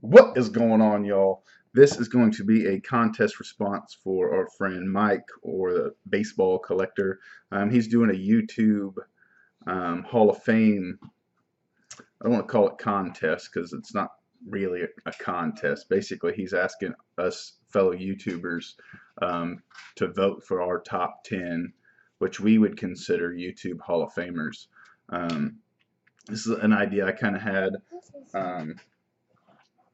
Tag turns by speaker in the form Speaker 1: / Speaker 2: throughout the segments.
Speaker 1: What is going on, y'all? This is going to be a contest response for our friend Mike, or the baseball collector. He's doing a YouTube Hall of Fame. I don't want to call it contest because it's not really a contest. Basically, he's asking us fellow YouTubers to vote for our top 10, which we would consider YouTube Hall of Famers. This is an idea I kind of had.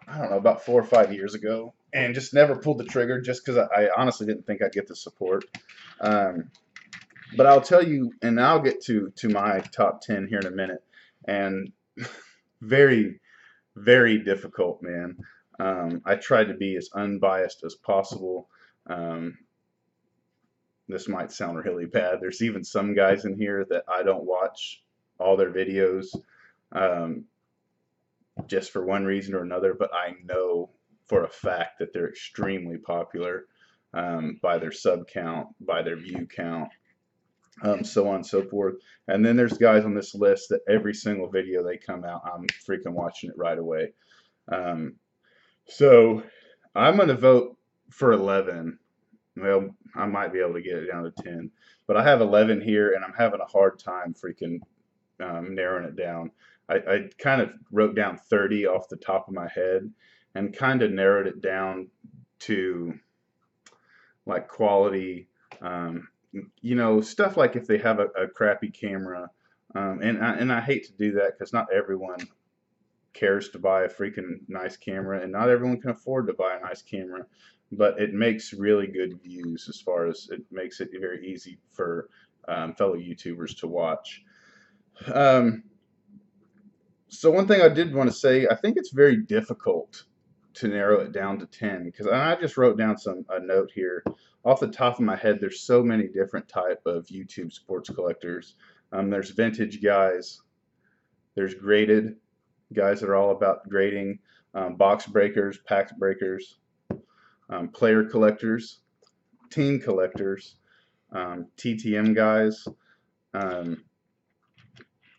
Speaker 1: I don't know, about 4 or 5 years ago, and just never pulled the trigger just because I honestly didn't think I'd get the support. Um, but I'll tell you, and I'll get to my top 10 here in a minute, and very, very difficult, man. I tried to be as unbiased as possible. Um, this might sound really bad. There's even some guys in here that I don't watch all their videos. Um, just for one reason or another, but I know for a fact that they're extremely popular by their sub count, by their view count, so on and so forth. And then there's guys on this list that every single video they come out, I'm freaking watching it right away. So I'm going to vote for 11. Well, I might be able to get it down to 10, but I have 11 here, and I'm having a hard time freaking narrowing it down. I kind of wrote down 30 off the top of my head and kind of narrowed it down to like quality, stuff like if they have a crappy camera. And I hate to do that because not everyone cares to buy a freaking nice camera, and not everyone can afford to buy a nice camera, but it makes really good views, as far as it makes it very easy for fellow YouTubers to watch. So one thing I did want to say, I think it's very difficult to narrow it down to 10, because I just wrote down a note here. Off the top of my head, there's so many different type of YouTube sports collectors. There's vintage guys, there's graded guys that are all about grading, box breakers, pack breakers, player collectors, team collectors, TTM guys.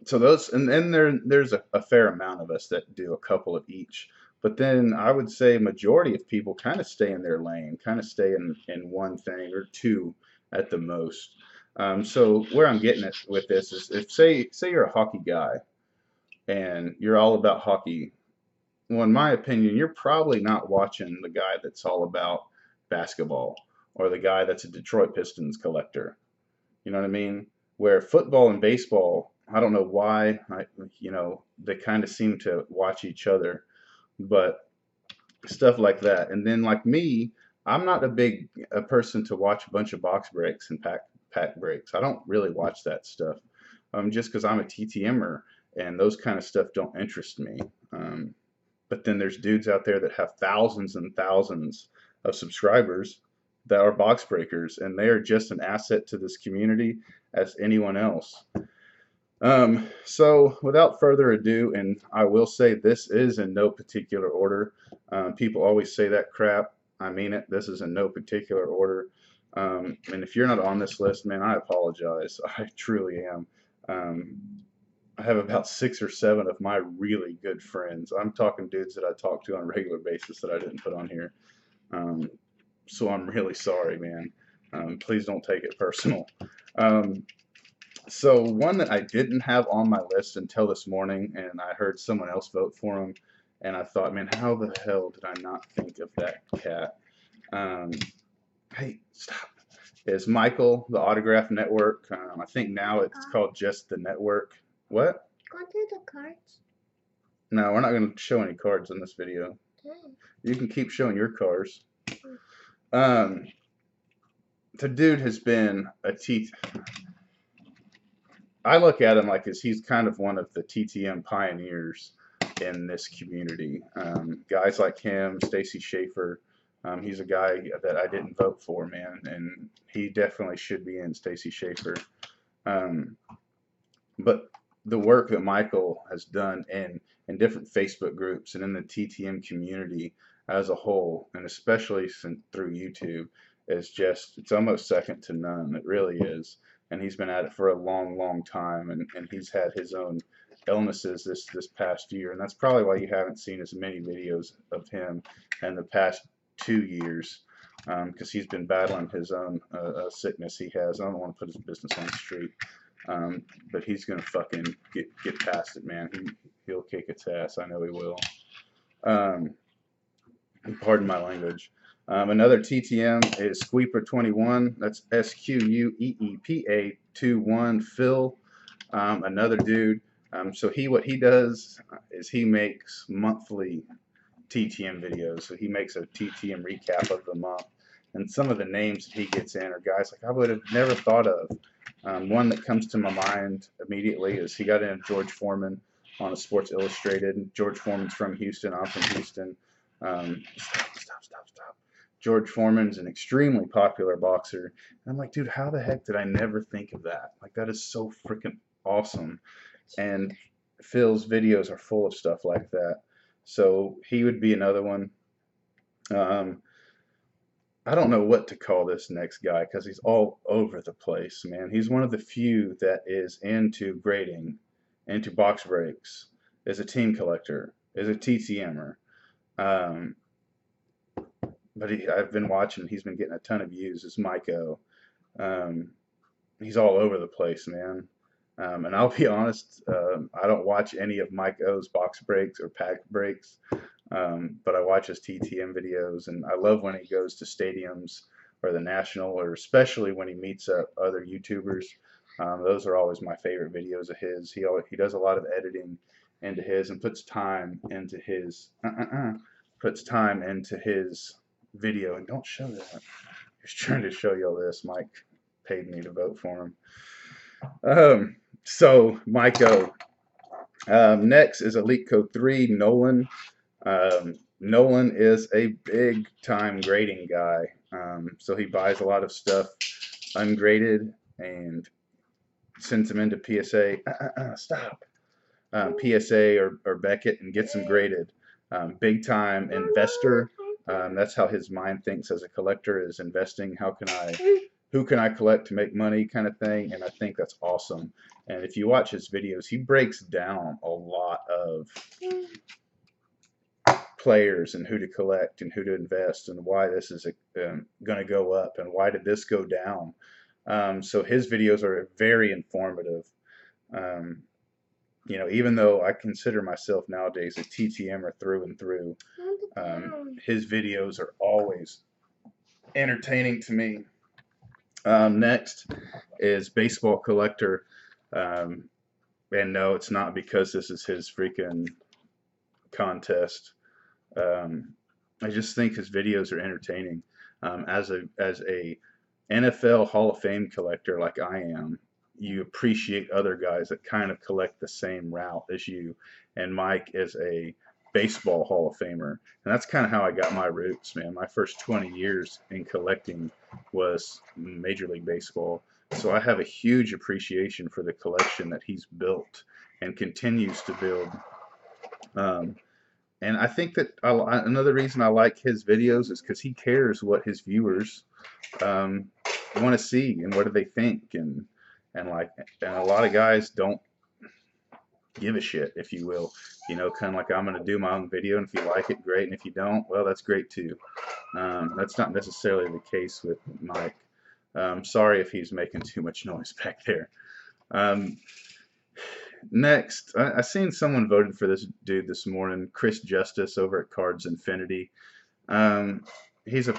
Speaker 1: So those, and then there's a fair amount of us that do a couple of each. But then I would say majority of people kind of stay in their lane, kind of stay in one thing or two at the most. So where I'm getting it with this is, if say you're a hockey guy and you're all about hockey, well, in my opinion, you're probably not watching the guy that's all about basketball, or the guy that's a Detroit Pistons collector. You know what I mean? Where football and baseball, I don't know why, they kind of seem to watch each other, but stuff like that. And then like me, I'm not a person to watch a bunch of box breaks and pack breaks. I don't really watch that stuff, just because I'm a TTMer, and those kind of stuff don't interest me. But then there's dudes out there that have thousands and thousands of subscribers that are box breakers, and they are just an asset to this community as anyone else. So without further ado, and I will say this is in no particular order. People always say that crap. I mean it. This is in no particular order. And if you're not on this list, man, I apologize. I truly am. I have about 6 or 7 of my really good friends. I'm talking dudes that I talk to on a regular basis that I didn't put on here. So I'm really sorry, man. Please don't take it personal. So one that I didn't have on my list until this morning, and I heard someone else vote for him, and I thought, man, how the hell did I not think of that cat? Hey, stop. Is Michael, the Autograph Network. I think now it's called just the Network. What?
Speaker 2: Go to the cards.
Speaker 1: No, we're not going to show any cards in this video.
Speaker 2: Okay.
Speaker 1: You can keep showing your cars. The dude has been a I look at him like he's kind of one of the TTM pioneers in this community. Guys like him, Stacy Schaefer. He's a guy that I didn't vote for, man, and he definitely should be in, Stacy Schaefer. But the work that Michael has done in different Facebook groups and in the TTM community as a whole, and especially through YouTube, is just, it's almost second to none. It really is. And he's been at it for a long, long time, and he's had his own illnesses this past year, and that's probably why you haven't seen as many videos of him in the past 2 years, because he's been battling his own sickness he has. I don't want to put his business on the street, but he's gonna fucking get past it, man. He'll kick its ass. I know he will. Um, Pardon my language. Another TTM is Squeeper21. That's SQUEEPA21. Phil, another dude. So what he does is he makes monthly TTM videos. So he makes a TTM recap of the month. And some of the names that he gets in are guys like I would have never thought of. One that comes to my mind immediately is he got in George Foreman on a Sports Illustrated. George Foreman's from Houston. I'm from Houston. Stop. George Foreman's an extremely popular boxer. And I'm like, dude, how the heck did I never think of that? Like, that is so freaking awesome. And Phil's videos are full of stuff like that. So he would be another one. I don't know what to call this next guy because he's all over the place, man. He's one of the few that is into grading, into box breaks, is a team collector, is a TTMer. But I've been watching. He's been getting a ton of views. It's Mike O. He's all over the place, man. And I'll be honest, I don't watch any of Mike O's box breaks or pack breaks, but I watch his TTM videos, and I love when he goes to stadiums or the National, or especially when he meets up other YouTubers. Those are always my favorite videos of his. He does a lot of editing into his and puts time into his video. And don't show that. He's trying to show you all this. Mike paid me to vote for him. So Mike O. Next is Elite Code 3, Nolan. Nolan is a big time grading guy. So he buys a lot of stuff ungraded and sends them into PSA. Stop. PSA or Beckett and gets them graded. Big time investor. That's how his mind thinks as a collector, is investing. Who can I collect to make money, kind of thing. And I think that's awesome. And if you watch his videos, he breaks down a lot of players and who to collect and who to invest and why this is going to go up and why did this go down. So his videos are very informative. Even though I consider myself nowadays a TTMer through and through, his videos are always entertaining to me. Next is Baseball Collector. And no, it's not because this is his freaking contest. I just think his videos are entertaining. As a NFL Hall of Fame collector like I am, you appreciate other guys that kind of collect the same route as you. And Mike is a baseball Hall of Famer. And that's kind of how I got my roots, man. My first 20 years in collecting was Major League Baseball. So I have a huge appreciation for the collection that he's built and continues to build. And I think that another reason I like his videos is because he cares what his viewers want to see and what do they think, and a lot of guys don't give a shit, if you will. Kind of like, I'm going to do my own video, and if you like it, great, and if you don't, well, that's great too. That's not necessarily the case with Mike. Sorry if he's making too much noise back there. Next, I seen someone voted for this dude this morning, Chris Justice over at Cards Infinity. He's a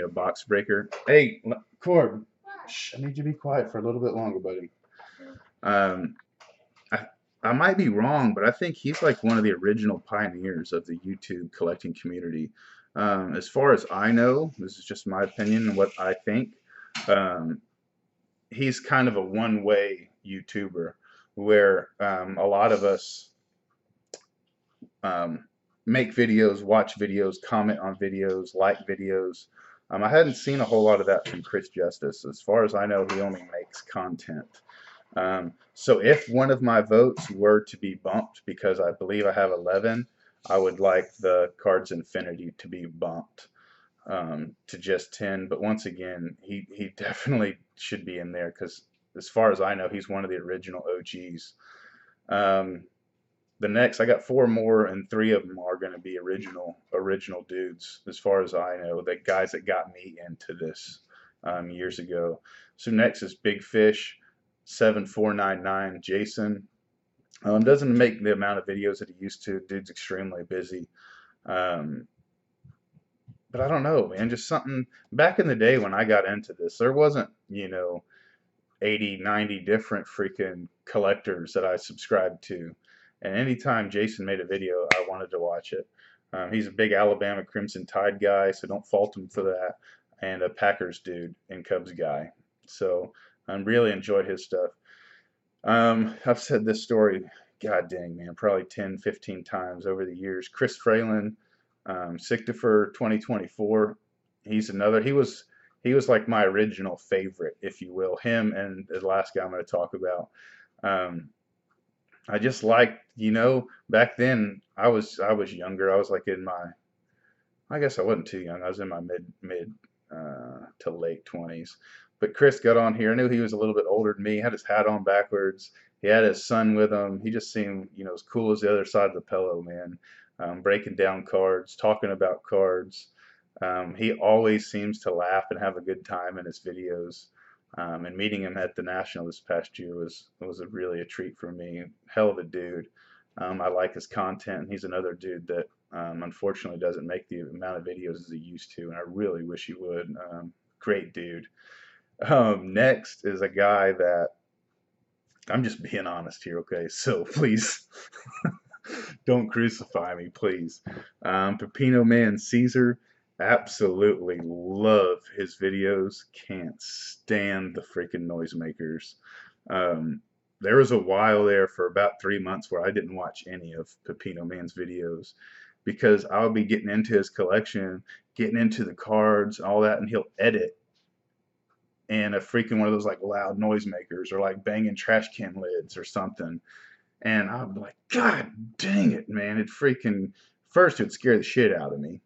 Speaker 1: box breaker. Hey, Cord, shh, I need you to be quiet for a little bit longer, buddy. I might be wrong, but I think he's like one of the original pioneers of the YouTube collecting community. As far as I know, this is just my opinion and what I think. He's kind of a one-way YouTuber where a lot of us make videos, watch videos, comment on videos, like videos. I hadn't seen a whole lot of that from Chris Justice. As far as I know, he only makes content. So if one of my votes were to be bumped, because I believe I have 11, I would like the Cards Infinity to be bumped to just 10. But once again, he definitely should be in there because as far as I know, he's one of the original OGs. Um, the next, I got four more, and three of them are going to be original dudes, as far as I know, the guys that got me into this years ago. So next is Big Fish 7499 Jason. Doesn't make the amount of videos that he used to. Dude's extremely busy. Um, but I don't know, man. Just something back in the day when I got into this, there wasn't, 80, 90 different freaking collectors that I subscribed to. And anytime Jason made a video, I wanted to watch it. He's a big Alabama Crimson Tide guy, so don't fault him for that. And a Packers dude and Cubs guy. So I really enjoyed his stuff. I've said this story, god dang, man, probably 10, 15 times over the years. Chris Fralin, Sictifer 2024. He's another. He was like my original favorite, if you will. Him and the last guy I'm going to talk about. Um, I just liked, back then I was younger. I was like in my, I guess I wasn't too young. I was in my mid to late 20s. But Chris got on here. I knew he was a little bit older than me. He had his hat on backwards. He had his son with him. He just seemed, as cool as the other side of the pillow, man. Breaking down cards, talking about cards. He always seems to laugh and have a good time in his videos. And meeting him at the National this past year was really a treat for me. Hell of a dude. I like his content. He's another dude that unfortunately doesn't make the amount of videos as he used to, and I really wish he would. Great dude. Next is a guy that I'm just being honest here, okay? So please don't crucify me, please. Pepino Man Caesar, absolutely love his videos. Can't stand the freaking noisemakers. There was a while there for about 3 months where I didn't watch any of Pepino Man's videos because I would be getting into his collection, getting into the cards, all that, and he'll edit and a freaking one of those like loud noisemakers or like banging trash can lids or something. And I'd be like, God dang it, man. It freaking, first, it would scare the shit out of me.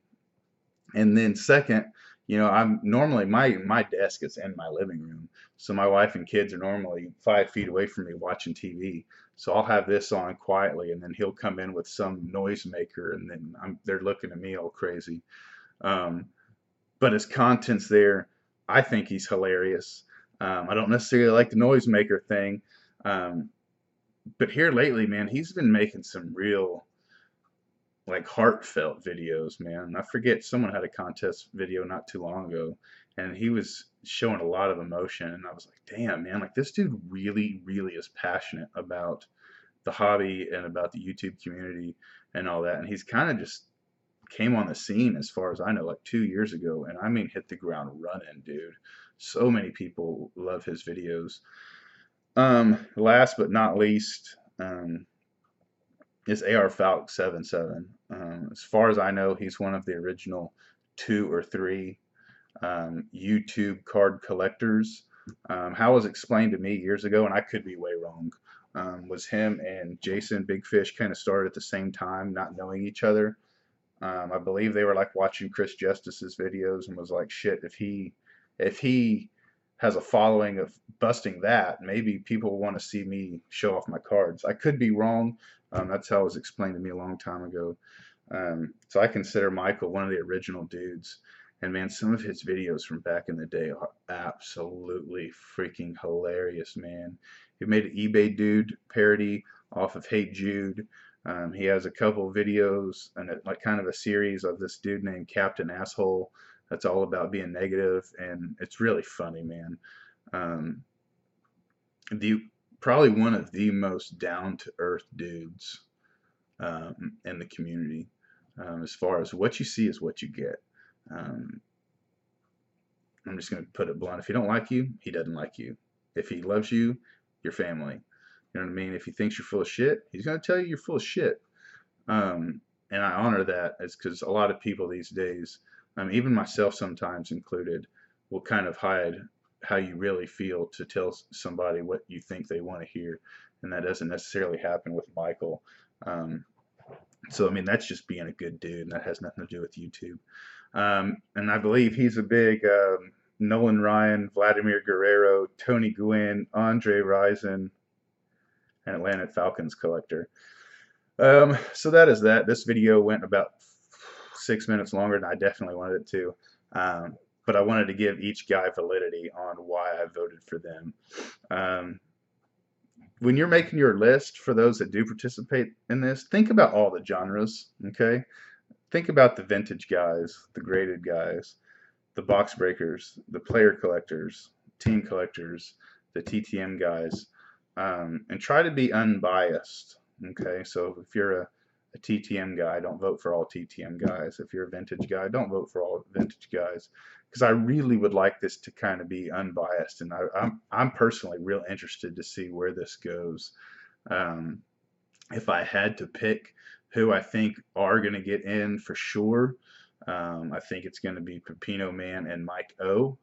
Speaker 1: And then second, I'm normally, my desk is in my living room. So my wife and kids are normally 5 feet away from me watching TV. So I'll have this on quietly, and then he'll come in with some noisemaker, and then they're looking at me all crazy. Um, but his content's there. I think he's hilarious. I don't necessarily like the noisemaker thing. Um, but here lately, man, he's been making some real like heartfelt videos, man. I forget, someone had a contest video not too long ago, and he was showing a lot of emotion, and I was like, damn, man, like this dude really, really is passionate about the hobby and about the YouTube community and all that. And he's kind of just came on the scene, as far as I know, like 2 years ago, and I mean hit the ground running, dude. So many people love his videos. Last but not least, is AR Falk 77. As far as I know, he's one of the original 2 or 3 YouTube card collectors. How it was explained to me years ago, and I could be way wrong, was him and Jason Big Fish kind of started at the same time, not knowing each other. I believe they were like watching Chris Justice's videos and was like, shit, if he has a following of busting that, maybe people want to see me show off my cards. I could be wrong. That's how it was explained to me a long time ago. So I consider Michael one of the original dudes. And man, some of his videos from back in the day are absolutely freaking hilarious, man. He made an eBay Dude parody off of Hey Jude. He has a couple videos and like kind of a series of this dude named Captain Asshole that's all about being negative, and it's really funny, man. Um, the Probably one of the most down to earth dudes in the community. As far as what you see is what you get. Um, I'm just going to put it blunt. If he don't like you, he doesn't like you. If he loves you, you're family. You know what I mean? If he thinks you're full of shit, he's going to tell you you're full of shit. And I honor that, as because a lot of people these days, even myself sometimes included, will kind of hide how you really feel to tell somebody what you think they want to hear, and that doesn't necessarily happen with Michael. Um, so I mean, that's just being a good dude, and that has nothing to do with YouTube. And I believe he's a big Nolan Ryan, Vladimir Guerrero, Tony Gwynn, Andre Rison, an Atlanta Falcons collector. So that is that. This video went about 6 minutes longer than I definitely wanted it to. But I wanted to give each guy validity on why I voted for them. When you're making your list, for those that do participate in this, think about all the genres, okay? Think about the vintage guys, the graded guys, the box breakers, the player collectors, team collectors, the TTM guys, and try to be unbiased. Okay, so if you're a TTM guy, don't vote for all TTM guys. If you're a vintage guy, don't vote for all vintage guys. Because I really would like this to kind of be unbiased, and I'm personally real interested to see where this goes. If I had to pick who I think are going to get in for sure, I think it's going to be Pepino Man and Mike O.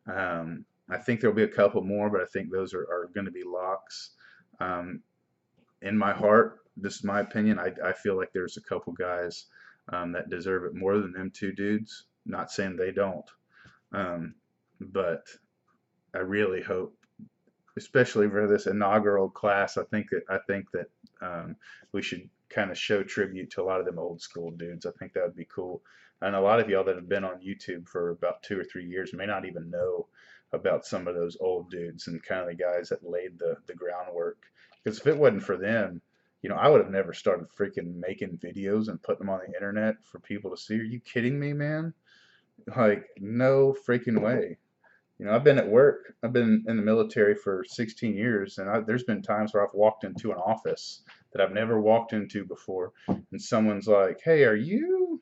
Speaker 1: I think there'll be a couple more, but I think those are going to be locks. In my heart, this is my opinion, I feel like there's a couple guys that deserve it more than them two dudes. Not saying they don't, but I really hope, especially for this inaugural class, I think that we should kind of show tribute to a lot of them old school dudes. I think that would be cool. And a lot of y'all that have been on YouTube for about 2 or 3 years may not even know about some of those old dudes and kind of the guys that laid the groundwork. Because if it wasn't for them, I would have never started freaking making videos and putting them on the internet for people to see. Are you kidding me, man? Like, no freaking way. I've been at work. I've been in the military for 16 years, and there's been times where I've walked into an office that I've never walked into before, and someone's like, "Hey, come here.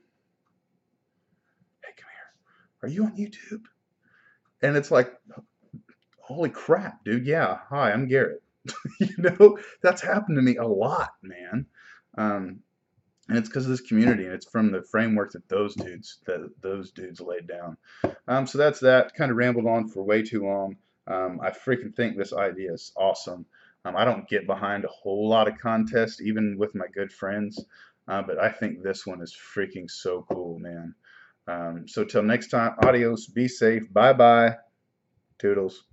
Speaker 1: Are you on YouTube?" And it's like, holy crap, dude. Yeah, hi, I'm Garrett. That's happened to me a lot, man. And it's because of this community, and it's from the framework that those dudes laid down. So that's that. Kind of rambled on for way too long. I freaking think this idea is awesome. I don't get behind a whole lot of contests, even with my good friends, but I think this one is freaking so cool, man. So till next time, adios, be safe, bye bye, toodles.